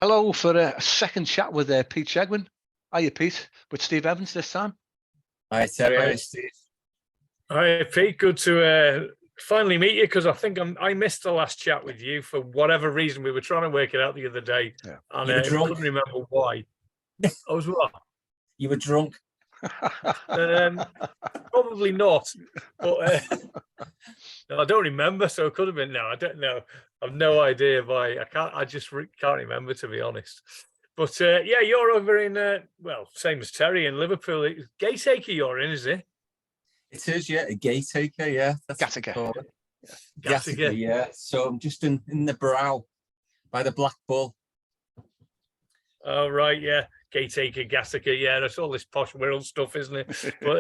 Hello for a second chat with Pete Chegwin. Hiya, Pete, with Steve Evans this time. Hi, Terry. Hi, Steve. Hi, Pete. Good to finally meet you, because I think I missed the last chat with you for whatever reason. We were trying to work it out the other day, and I couldn't remember why. I was what? You were drunk? Probably not, but no, I don't remember. So it could have been. No, I don't know. I've no idea why. I just can't remember, to be honest. But yeah, you're over in well, same as Terry in Liverpool. Gatacre you're in, is it? It is, yeah. A Gatacre, yeah. That's Gatacre. Gatacre, yeah. So I'm just in the brow by the Black Bull. Oh right, yeah. Gatacre, Gatacre, yeah. That's all this posh world stuff, isn't it? But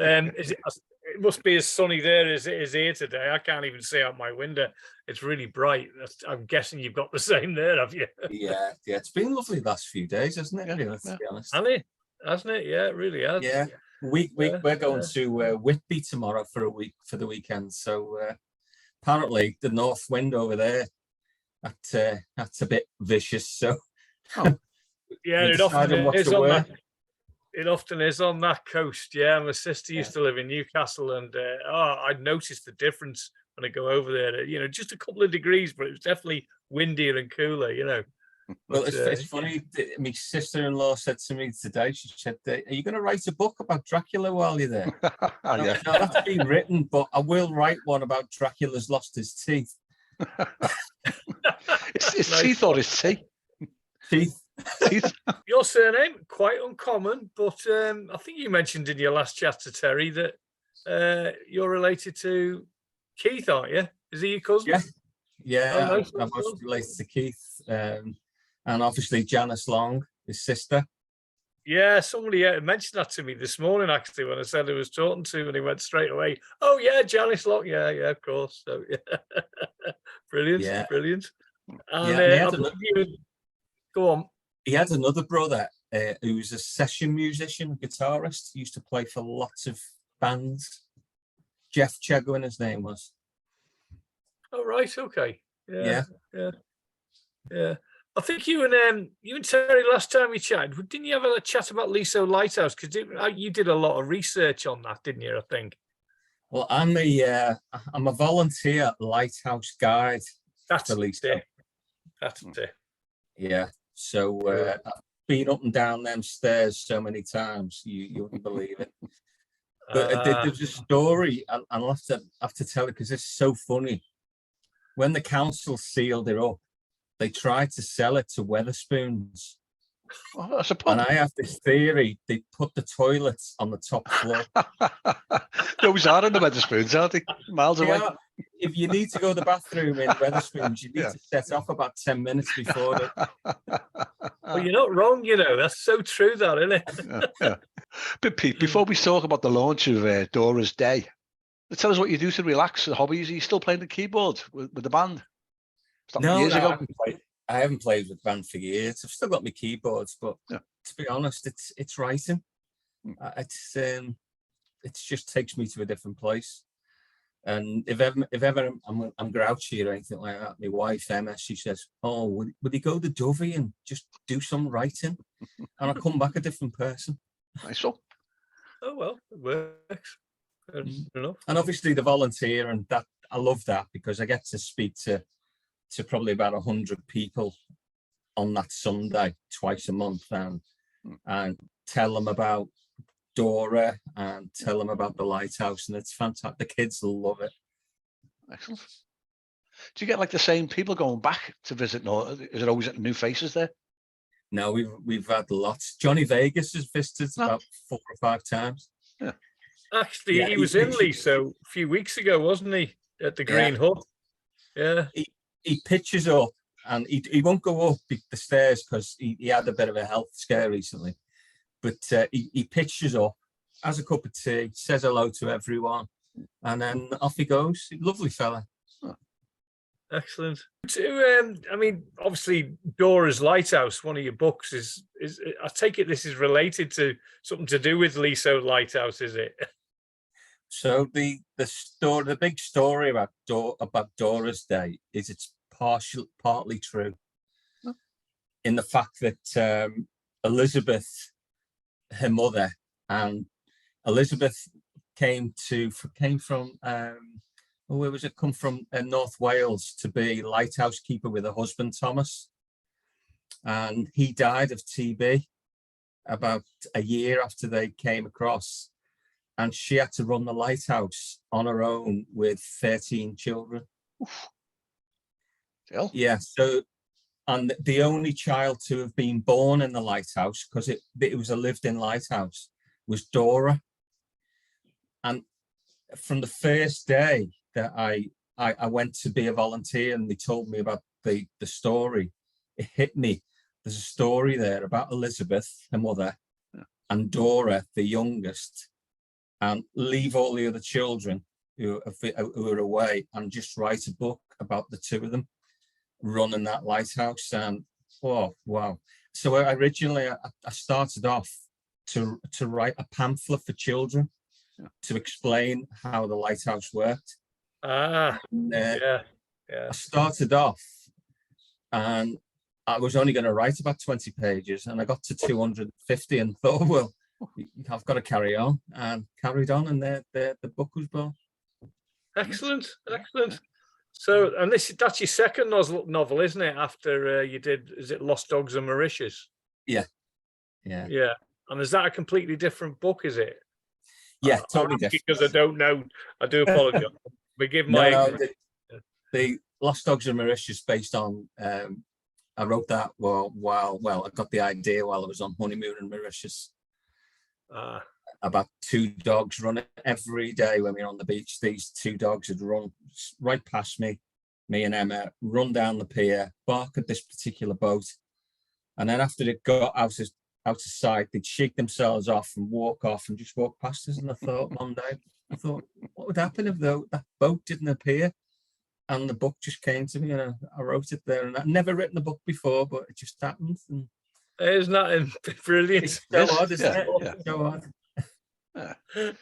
it must be as sunny there as it is here today. I can't even see out my window. It's really bright. I'm guessing you've got the same there, have you? Yeah. It's been lovely the last few days, hasn't it? Yeah, let's be honest. Hasn't it? Yeah, it really has. Yeah. We're going to Whitby tomorrow for the weekend. So apparently the north wind over there, that's a bit vicious. So yeah, it often is on that coast. Yeah, my sister used to live in Newcastle, and I'd noticed the difference when I go over there. You know, just a couple of degrees, but it was definitely windier and cooler. You know. Well, it's funny. My sister-in-law said to me today, she said, "Are you going to write a book about Dracula while you're there?" No, that's been written, but I will write one about Dracula's lost his teeth. It's teeth or his tea? Teeth. Your surname, quite uncommon, but I think you mentioned in your last chat to Terry that you're related to Keith, aren't you? Is he your cousin? Yeah. I'm most related to Keith. And obviously Janice Long, his sister. Yeah, somebody mentioned that to me this morning, actually, when I said I was talking to him, and he went straight away, "Oh yeah, Janice Long, yeah, of course." So yeah, brilliant. And go on. He had another brother who was a session musician, guitarist. He used to play for lots of bands. Jeff Chegwin, his name was. Oh right, okay. Yeah. I think you and Terry last time we chatted, didn't you have a chat about Leasowe Lighthouse? Because you did a lot of research on that, didn't you? I think. Well, I'm a volunteer lighthouse guide. That's it. That's it. Yeah. So I've been up and down them stairs so many times, you wouldn't believe it. But there's a story, and I'll have to tell it because it's so funny. When the council sealed it up, they tried to sell it to Wetherspoons. Oh, that's a pub. And I have this theory, they put the toilets on the top floor. Those are in the Wetherspoons, aren't they? Miles away. If you need to go to the bathroom in Wetherspoons, you need to set off about 10 minutes before it. Well, you're not wrong, you know. That's so true, that, isn't it? Yeah. But Pete, before we talk about the launch of Dora's Day, tell us what you do to relax, the hobbies. Are you still playing the keyboard with the band? Years ago. I haven't played with the band for years. I've still got my keyboards, but to be honest, it's writing. It just takes me to a different place. And if ever I'm grouchy or anything like that, my wife Emma, she says, "Oh, would he go to Dovey and just do some writing?" And I come back a different person. Nice one. Oh well, it works. And obviously the volunteer, and that I love that because I get to speak to probably about 100 people on that Sunday twice a month, and tell them about Dora and tell them about the lighthouse, and it's fantastic. The kids love it. Excellent. Do you get like the same people going back to visit, or is it always new faces there? No, we've had lots. Johnny Vegas has visited about 4 or 5 times. Yeah. Actually, he was in Leasowe a few weeks ago, wasn't he? At the Green Hut. Yeah. He pitches up, and he won't go up the stairs because he had a bit of a health scare recently. But he pitches up, has a cup of tea, says hello to everyone, and then off he goes. Lovely fella. Oh. Excellent. I mean, obviously, Dora's Lighthouse, one of your books, is I take it this is related to something to do with Leasowe Lighthouse, is it? So the big story about Dora's Day is it's partly true. in the fact that Elizabeth, her mother, and Elizabeth came from where was it? Come from North Wales to be lighthouse keeper with her husband Thomas, and he died of TB about a year after they came across, and she had to run the lighthouse on her own with 13 children. Still? Yeah, so, and the only child to have been born in the lighthouse, because it was a lived-in lighthouse, was Dora. And from the first day that I went to be a volunteer and they told me about the story, it hit me. There's a story there about Elizabeth, her mother, and Dora, the youngest, and leave all the other children who are away and just write a book about the two of them running that lighthouse. And oh wow. So originally I started off to write a pamphlet for children to explain how the lighthouse worked. Yeah. I started off and I was only going to write about 20 pages, and I got to 250 and thought, well, I've got to carry on, and carried on, and the book was born. Excellent. So, and that's your second novel, isn't it? After you did, is it Lost Dogs and Mauritius? Yeah. And is that a completely different book? Is it? Yeah, totally different. Because I don't know. I do apologize. Forgive my the Lost Dogs and Mauritius, based on I wrote that while I got the idea while I was on honeymoon in Mauritius. About two dogs running every day when we were on the beach. These two dogs had run right past me and Emma, run down the pier, bark at this particular boat, and then after they got out of sight, they'd shake themselves off and walk off and just walk past us. And I thought one day, what would happen if that boat didn't appear? And the book just came to me, and I wrote it there. And I'd never written a book before, but it just happened. And isn't that brilliant? It's so odd, isn't it? Yeah. So odd.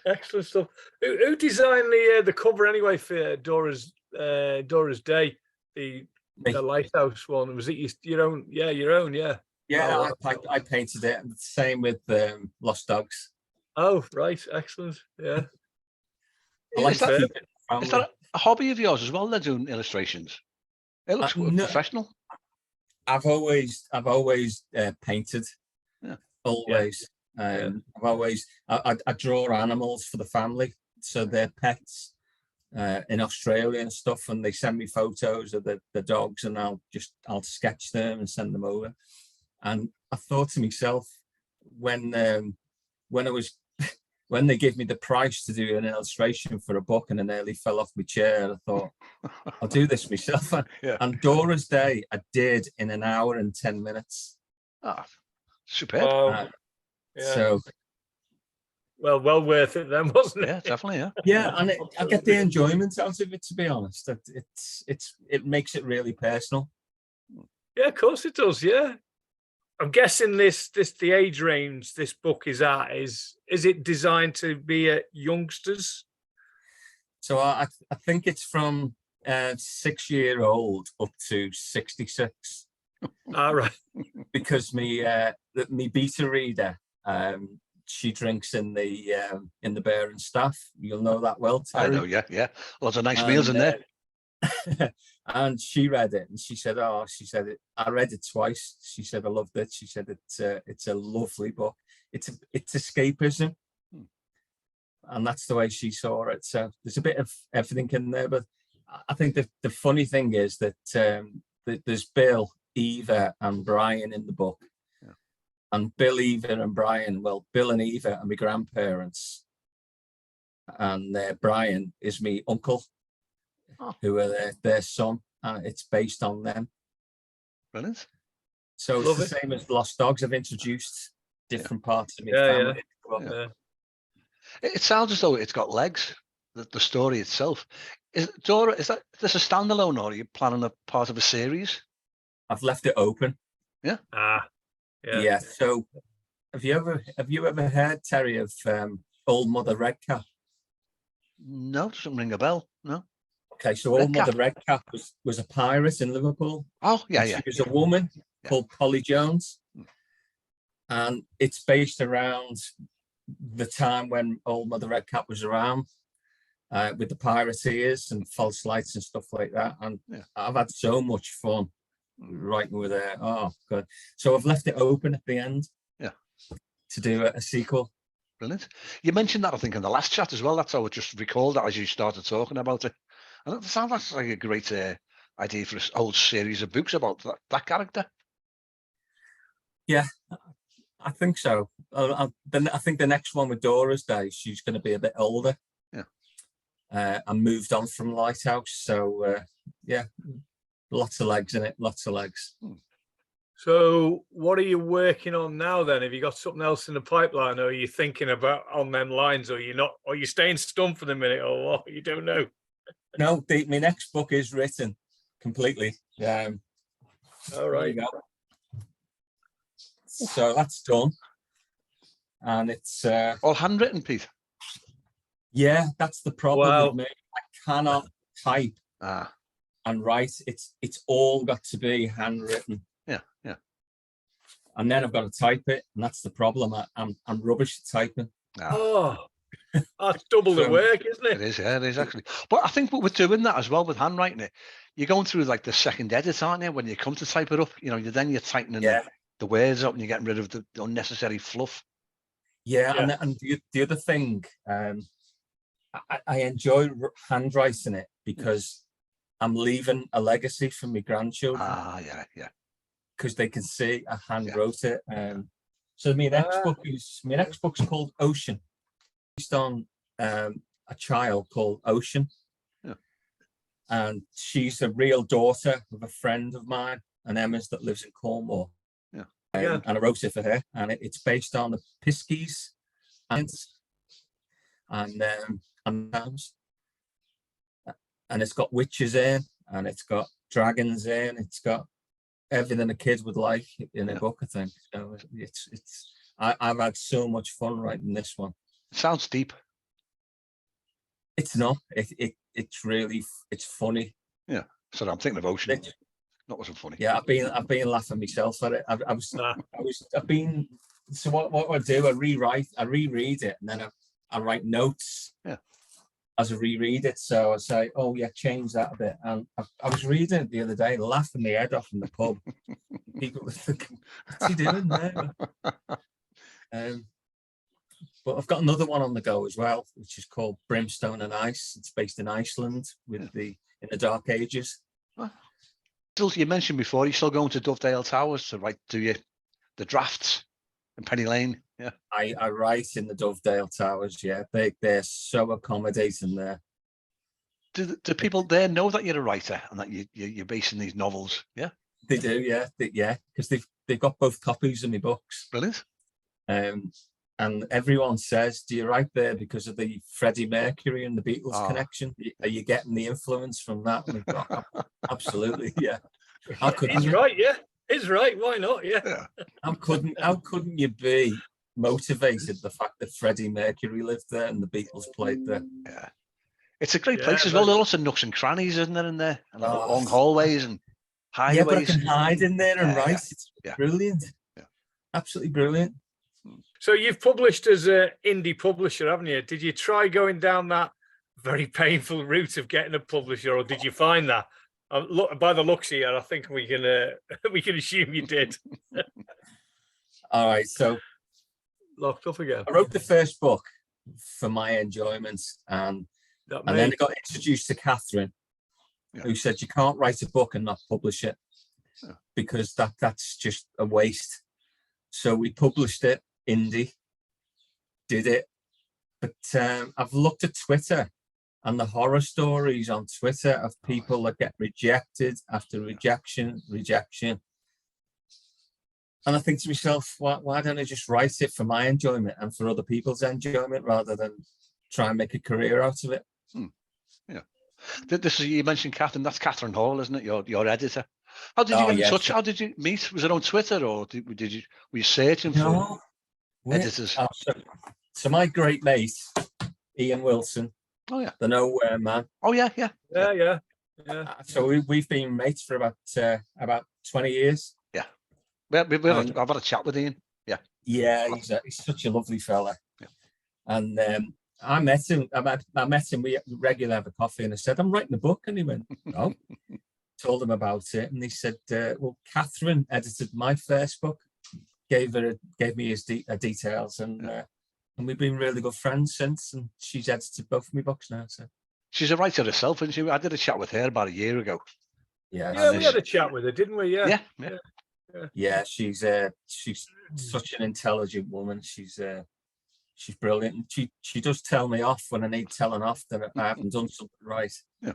Excellent stuff. Who designed the cover anyway for Dora's Day, the lighthouse one? Was it your own? Yeah, your own. Yeah. Yeah, I painted it. And same with Lost Dogs. Oh, right. Excellent. Yeah. Is that a hobby of yours as well? They're doing illustrations. It looks professional. I've always painted. Yeah. Always. I've always I draw animals for the family, so they're pets in Australia and stuff, and they send me photos of the dogs, and I'll sketch them and send them over. And I thought to myself, when they gave me the price to do an illustration for a book, and I nearly fell off my chair, I thought, I'll do this myself. And Dora's Day I did in an hour and 10 minutes. Superb. So well worth it then, wasn't it? Yeah, definitely. Yeah, and I get the enjoyment out of it, to be honest. It makes it really personal. Yeah, of course it does. Yeah, I'm guessing the age range this book is at is it designed to be at youngsters? So I think it's from 6-year-old up to 66. All right. Because me beta reader, she drinks in the Bear and Staff. You'll know that well, Terry. I know, yeah. Lots of nice meals in there. And she read it, and she said, I read it twice. She said, I loved it. She said, it's a lovely book. It's escapism. And that's the way she saw it. So there's a bit of everything in there. But I think the funny thing is that there's Bill, Eva, and Brian in the book. Yeah. And Bill, Eva, and Brian, well, Bill and Eva are my grandparents. And Brian is my uncle, who are their son. It's based on them. Brilliant. So it's the same as Lost Dogs. I've introduced different parts of my family. Yeah. It sounds as though it's got legs, the story itself. Dora, is this a standalone, or are you planning a part of a series? I've left it open. Yeah. Yeah. So have you ever heard, Terry, of Old Mother Redcap? No, doesn't ring a bell. No. Okay, so Old Mother Redcap was a pirate in Liverpool. Oh, yeah. She was a woman, called Polly Jones. And it's based around the time when Old Mother Redcap was around, with the pirateers and false lights and stuff like that. And I've had so much fun writing with her. Oh, God. So I've left it open at the end to do a sequel. Brilliant. You mentioned that, I think, in the last chat as well. That's how I just recalled that as you started talking about it. And that sounds like a great idea for an old series of books about that character. Yeah, I think so. Then I think the next one with Dora's Day, she's going to be a bit older. And moved on from Lighthouse. So yeah, lots of legs in it. Lots of legs. So what are you working on now then? Have you got something else in the pipeline, or are you thinking about on them lines, or you're not, or you staying stumped for the minute, or what? You don't know. No, my next book is written completely. All right. So that's done, and it's all handwritten, Pete. Yeah, that's the problem with me. I cannot type and write. It's all got to be handwritten. Yeah. And then I've got to type it, and that's the problem. I'm rubbish at typing. Oh, that's double the work, isn't it? It is, yeah, it is actually. But I think we're doing that as well with handwriting it. You're going through like the second edit, aren't you? When you come to type it up, you're tightening the words up and you're getting rid of the unnecessary fluff. Yeah. And the other thing, I enjoy handwriting it because I'm leaving a legacy for my grandchildren. Yeah. Because they can see I hand wrote it. So my next book's called Ocean, based on a child called Ocean. And she's a real daughter of a friend of mine, an Emma's that lives in Cornwall. And I wrote it for her, and it's based on the Piskies and it's got witches in, and it's got dragons in, it's got everything a kid would like in a book, I think. So I've had so much fun writing this one. It sounds deep. It's not. It's really funny. Yeah. So I'm thinking of Ocean. That wasn't funny. Yeah, I've been laughing myself at it. I've been. So what I do, I reread it, and then I write notes. As I reread it, so I say, "Oh yeah, change that a bit." And I was reading it the other day, laughing my head off in the pub. People were thinking, "What's he doing there?" But I've got another one on the go as well, which is called Brimstone and Ice. It's based in Iceland in the Dark Ages. Still, you mentioned before, you're still going to Dovedale Towers to write the drafts in Penny Lane. Yeah, I write in the Dovedale Towers. Yeah, they're so accommodating there. Do people there know that you're a writer and that you're basing these novels? Yeah, they do. Yeah, because they've got both copies of my books. Brilliant. And everyone says, "Do you write there because of the Freddie Mercury and the Beatles connection? Are you getting the influence from that?" Absolutely, yeah. He's right, yeah. He's right. Why not? Yeah. How couldn't you be motivated the fact that Freddie Mercury lived there and the Beatles played there? Yeah, it's a great place as well. There are lots of nooks and crannies, isn't there, in there, and long hallways and highways. Yeah, but I can hide in there and write. It's brilliant. Yeah, absolutely brilliant. So you've published as an indie publisher, haven't you? Did you try going down that very painful route of getting a publisher, or did you find that? Look, by the looks here, I think we can assume you did. All right, so locked up again. I wrote the first book for my enjoyment, and then I got introduced to Catherine, who said you can't write a book and not publish it because that's just a waste. So we published it, indie, did it, but I've looked at Twitter and the horror stories on Twitter of people that get rejected after rejection, and I think to myself, why don't I just write it for my enjoyment and for other people's enjoyment rather than try and make a career out of it? Yeah, this is, you mentioned Catherine. That's Catherine Hall, isn't it? Your editor. How did you get in touch? How did you meet? Was it on Twitter, or were you searching for editors? So my great mate Ian Wilson. Oh yeah, the Nowhere Man. Oh yeah. Yeah. So we've been mates for about 20 years. Yeah. I've had a chat with Ian. Yeah. Yeah, he's such a lovely fella. Yeah. And I met him. I met him. We regularly have a coffee, and I said, "I'm writing a book," and he went, "Oh." Told him about it, and he said, "Well, Catherine edited my first book, gave me his details, and we've been really good friends since. And she's edited both of my books now." So she's a writer herself, isn't she? I did a chat with her about a year ago. Yeah, we had a chat with her, didn't we? Yeah. She's such an intelligent woman. She's brilliant. She does tell me off when I need telling off that I haven't done something right. Yeah.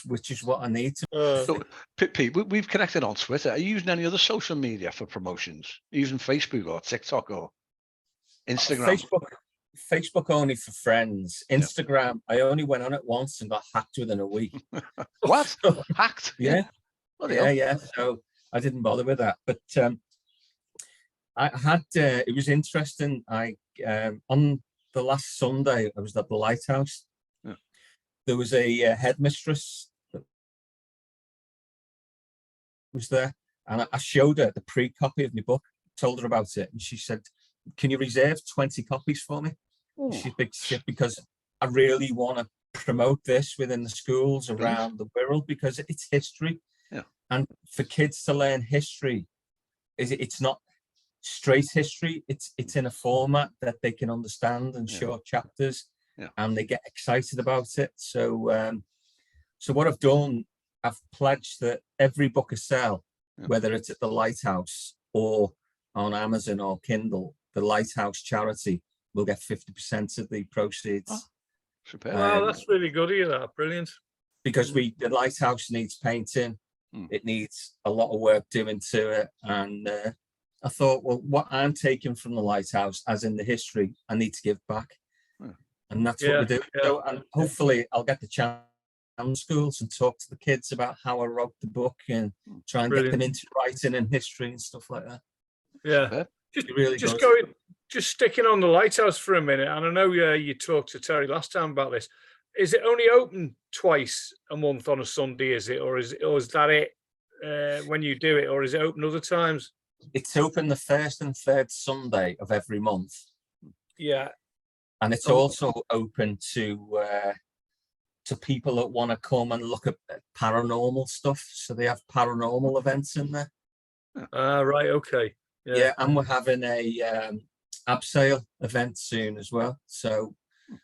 Which is what I need to. So, Pete, we've connected on Twitter. Are you using any other social media for promotions? Are you using Facebook or TikTok or Instagram? Facebook only for friends. Instagram, I only went on it once and got hacked within a week. What? Hacked? Yeah. Yeah. So I didn't bother with that. But I had. It was interesting. I on the last Sunday I was at the Lighthouse. There was a headmistress that was there, and I showed her the pre-copy of my book, told her about it, and she said, "Can you reserve 20 copies for me?" She's big shit, because I really want to promote this within the schools around the world, because it's history. Yeah. And for kids to learn history, it's not straight history. It's in a format that they can understand, and short chapters. And they get excited about it. So so what I've done, I've pledged that every book I sell, whether it's at the Lighthouse or on Amazon or Kindle, the Lighthouse charity will get 50% of the proceeds. Wow, that's really good of you, that. Brilliant. Because the Lighthouse needs painting. It needs a lot of work doing to it. And I thought, well, what I'm taking from the Lighthouse, as in the history, I need to give back. And that's what we do. So, and hopefully I'll get the chance in schools and talk to the kids about how I wrote the book, and try and get them into writing and history and stuff like that. Yeah. Just sticking on the Lighthouse for a minute. And I know you talked to Terry last time about this. Is it only open twice a month on a Sunday, is it? Or is that it when you do it? Or is it open other times? It's open the first and third Sunday of every month. Yeah. And it's also open to people that want to come and look at paranormal stuff. So they have paranormal events in there. Right. Okay. Yeah. And we're having a abseil event soon as well. So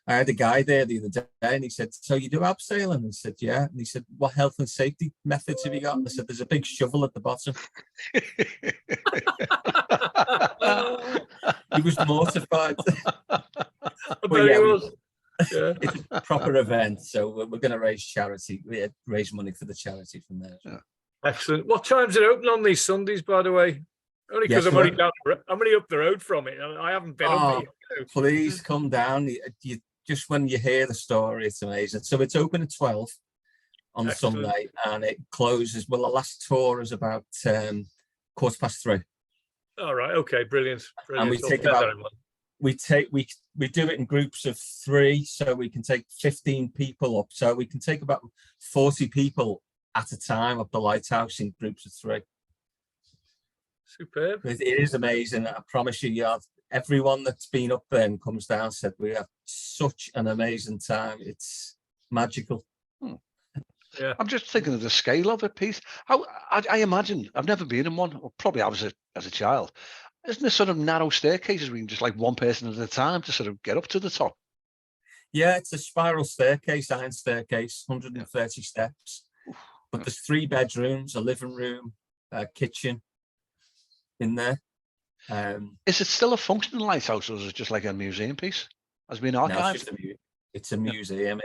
I had a guy there the other day, and he said, "So you do abseiling?" And I said, "Yeah." And he said, "What health and safety methods have you got?" And I said, "There's a big shovel at the bottom." He was mortified. But he was. Yeah. It's a proper event, so we're going to raise charity. We raise money for the charity from there. Excellent. What time's it open on these Sundays, by the way? Only because I'm only up the road from it. I haven't been up it. Please come down. You just when you hear the story, it's amazing. So it's open at 12 on Sunday, and it closes. Well, the last tour is about 3:15. All right. Okay. Brilliant. And we take we do it in groups of 3, so we can take 15 people up. So we can take about 40 people at a time up the Lighthouse in groups of 3. Superb. It is amazing. I promise you, everyone that's been up there and comes down said we have such an amazing time. It's magical. Yeah. I'm just thinking of the scale of it, Pete. I imagine, I've never been in one, or probably I was as a child. Isn't there sort of narrow staircases where you can just like one person at a time to sort of get up to the top? Yeah, it's a spiral staircase, iron staircase, 130 steps. But there's 3 bedrooms, a living room, a kitchen in there. Is it still a functioning lighthouse, or is it just like a museum piece? Has been archived? No, it's a museum.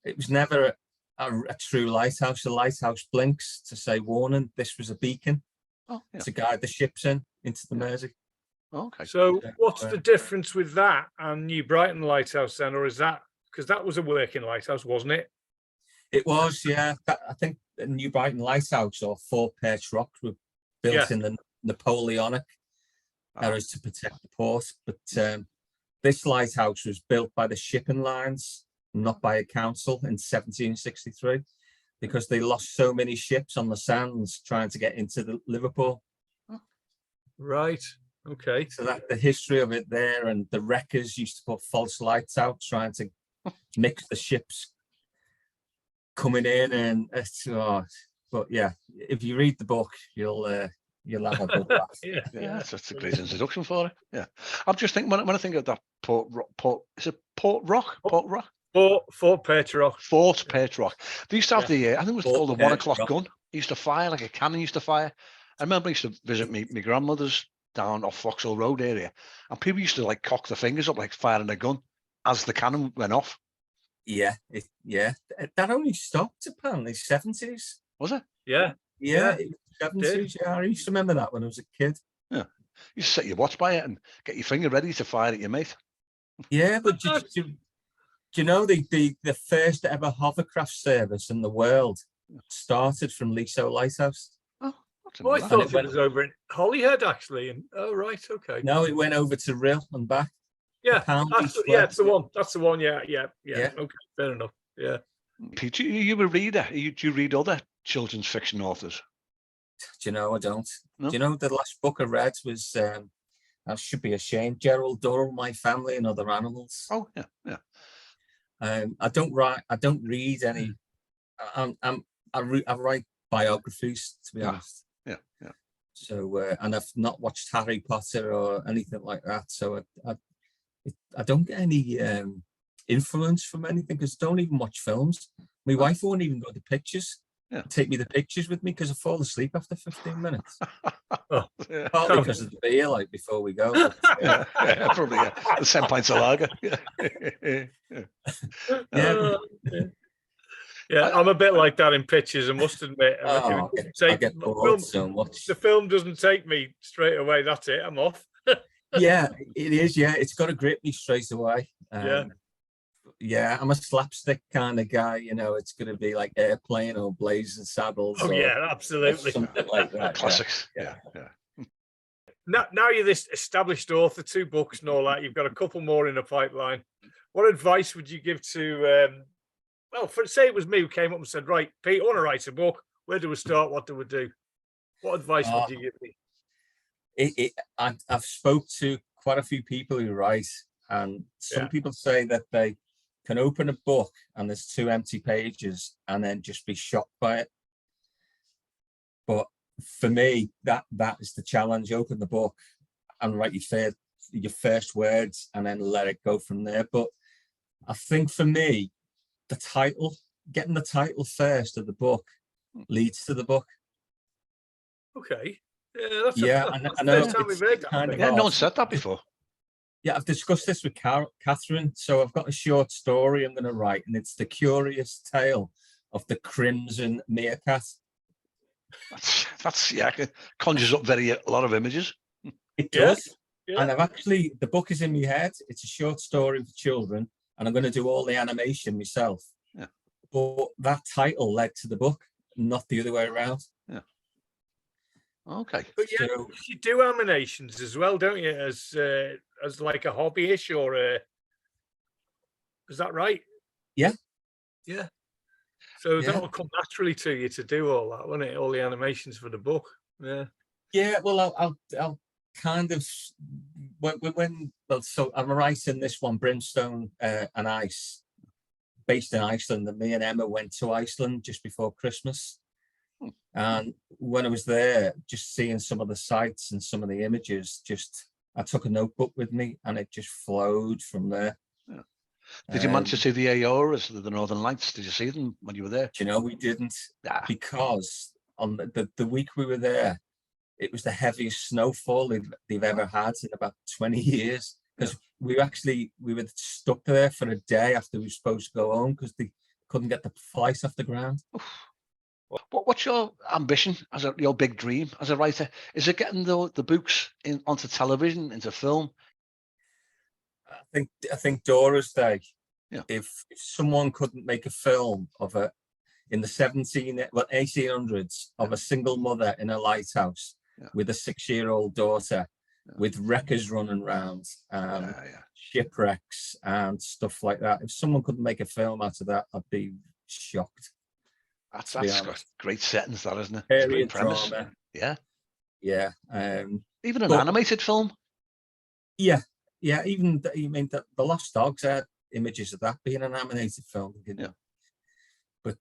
It was never a true lighthouse. The lighthouse blinks to say warning. This was a beacon to guide the ships into the Mersey. Okay. So what's the difference with that and New Brighton Lighthouse then, or is that because that was a working lighthouse, wasn't it? It was, yeah. I think the New Brighton Lighthouse, or Fort Perch Rock, were built in the Napoleonic eras to protect the port. But this lighthouse was built by the shipping lines, not by a council, in 1763. because they lost so many ships on the sands trying to get into Liverpool. Right. Okay. So that the history of it there, and the wreckers used to put false lights out trying to mix the ships coming in, and but yeah, if you read the book, you'll have a good laugh. Yeah, that's a great introduction for it. Yeah, I'm just thinking when I think of that Port Rock. Fort Petrock. Fort Petrock. They used to have the, I think it was called the 1 o'clock gun. It used to fire like a cannon. Used to fire. I remember I used to visit my grandmother's down off Foxhill Road area, and people used to like cock their fingers up like firing a gun as the cannon went off. Yeah, that only stopped apparently 70s. Was it? Yeah. 70s. Yeah, I used to remember that when I was a kid. Yeah, you set your watch by it and get your finger ready to fire at your mate. Yeah, but do you know the first ever hovercraft service in the world started from Leasowe Lighthouse? I thought it was over in Holyhead actually. And right, okay. No, it went over to Rill and back. Yeah, it's the one. That's the one. Yeah. Okay, fair enough. Yeah. Pete, you a reader? Do you read other children's fiction authors? Do you know, I don't. No? Do you know the last book I read was I should be ashamed, Dora, My Family and Other Animals. Oh yeah. I don't read any. I write biographies, to be honest. Yeah. So and I've not watched Harry Potter or anything like that. So I don't get any influence from anything, because I don't even watch films. My wife won't even go to pictures. Take me the pictures with me, because I fall asleep after 15 minutes. Partly because of the beer, like before we go. Yeah, probably. Yeah. The 10 pints of lager. Yeah, I'm a bit like that in pictures, I must admit. I get bored so much. The film doesn't take me straight away. That's it. I'm off. Yeah, it is. Yeah, it's got to grip me straight away. Yeah, I'm a slapstick kind of guy. You know, it's going to be like Airplane or Blazing Saddles. Oh yeah, absolutely. Something like that. Classics. Yeah. Now you're this established author, 2 books and all that. You've got a couple more in the pipeline. What advice would you give to? Well, say it was me who came up and said, "Right, Pete, I want to write a book. Where do we start? What do we do?" What advice would you give me? I've spoke to quite a few people who write, and some people say that they can open a book and there's 2 empty pages and then just be shocked by it. But for me, that is the challenge. Open the book and write your first words and then let it go from there. But I think for me, getting the title first of the book leads to the book. Okay. I know. No one said that before. Yeah, I've discussed this with Catherine. So I've got a short story I'm going to write, and it's The Curious Tale of the Crimson Meerkat. That's conjures up a lot of images. It does. Yeah. And the book is in my head. It's a short story for children, and I'm going to do all the animation myself. Yeah. But that title led to the book, not the other way around. Yeah. Okay. But you do animations as well, don't you? As like a hobby-ish, or is that right? Yeah. Yeah. So that'll come naturally to you to do all that, won't it? All the animations for the book. Yeah. Yeah. Well, I'll kind of so I'm writing this one, Brimstone and Ice, based in Iceland, and me and Emma went to Iceland just before Christmas. And when I was there, just seeing some of the sights and some of the images, I took a notebook with me and it just flowed from there. Yeah. Did you manage to see the auroras, the Northern Lights? Did you see them when you were there? Do you know, we didn't, because on the week we were there, it was the heaviest snowfall they've ever had in about 20 years. Because we were stuck there for a day after we were supposed to go home because they couldn't get the flight off the ground. What's your ambition your big dream as a writer? Is it getting the books onto television, into film? I think Dora's Day. Yeah. If someone couldn't make a film of it in the 1800s of a single mother in a lighthouse with a 6-year-old daughter, with wreckers running around, shipwrecks and stuff like that. If someone couldn't make a film out of that, I'd be shocked. That's got great settings, that, isn't it? Period Great premise. drama. Yeah. Yeah. Even an animated film. Yeah. Yeah. Even you mean the Lost Dogs, I had images of that being an animated film. Yeah. But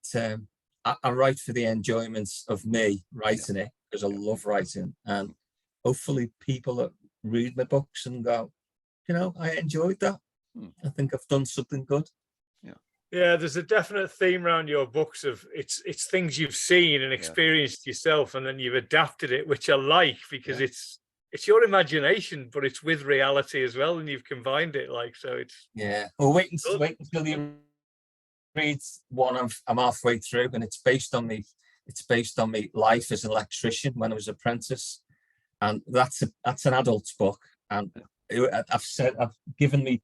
I write for the enjoyment of me writing it, because I love writing, and hopefully people that read my books and go, I enjoyed that. I think I've done something good. Yeah, there's a definite theme around your books of it's things you've seen and experienced yourself, and then you've adapted it, which I like, because it's your imagination, but it's with reality as well, and you've combined it, so it's Well, wait until you read one. I'm halfway through, and it's based on me life as an electrician when I was an apprentice, and that's an adult's book, and I've given me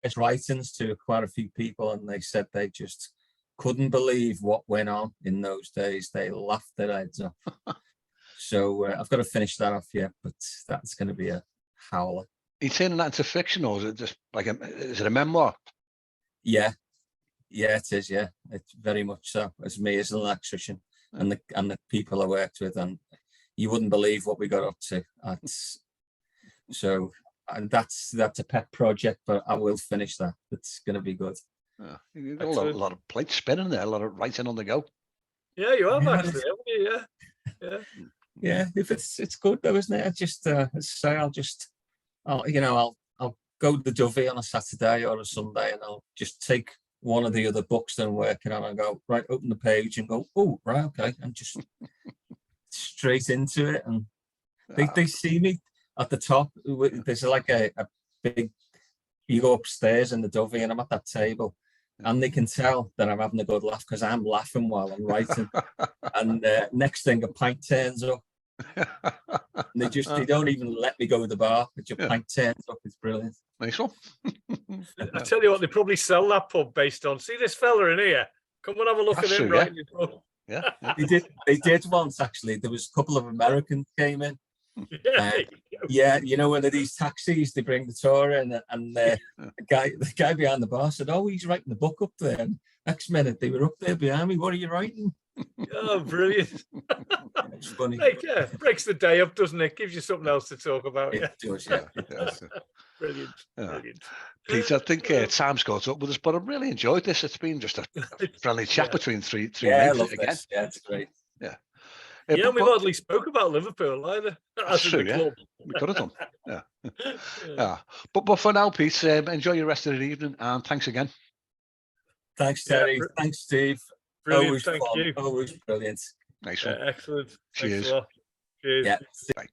its writings to quite a few people, and they said they just couldn't believe what went on in those days. They laughed their heads off. So I've got to finish that off yet, but that's going to be a howler. Are you turning that into fiction, or is it just is it a memoir? Yeah, it is. Yeah, it's very much so. As me as an electrician, and the people I worked with, and you wouldn't believe what we got up to. And that's a pet project, but I will finish that. It's going to be good. You've got a lot of plates spinning there, a lot of writing on the go. Yeah, you have actually, haven't you? Yeah. If it's good though, isn't it? I just say I'll go to the Dovey on a Saturday or a Sunday, and I'll just take one of the other books that I'm working on and go, right, open the page and go, oh, right, okay, and just straight into it. And they see me at the top. There's like a big, you go upstairs in the Dovey, and I'm at that table, and they can tell that I'm having a good laugh because I'm laughing while I'm writing. And next thing, a pint turns up. And they don't even let me go to the bar, but your pint turns up. It's brilliant. Nice one. I tell you what, they probably sell that pub based on, see this fella in here, come and have a look at him writing his book. Yeah. They did once, actually. There was a couple of Americans came in. One of these taxis, they bring the tour in, and the guy behind the bar said, oh, he's writing the book up there. And next minute they were up there behind me. What are you writing? Oh, brilliant. It's funny. Breaks the day up, doesn't it? Gives you something else to talk about. It does, yeah. It does. Brilliant. Pete, I think time's caught up with us, but I've really enjoyed this. It's been just a friendly chat between three mates again. This. Yeah, it's great. Yeah. We've hardly spoke about Liverpool either. That's true, club. We could have done. Yeah. But for now, Pete, enjoy your rest of the evening, and thanks again. Thanks, Terry. Thanks, Steve. Brilliant. Always Thank fun. you. Always brilliant. Nice one. Excellent. Cheers. Thanks a lot. Cheers. Yeah. Bye.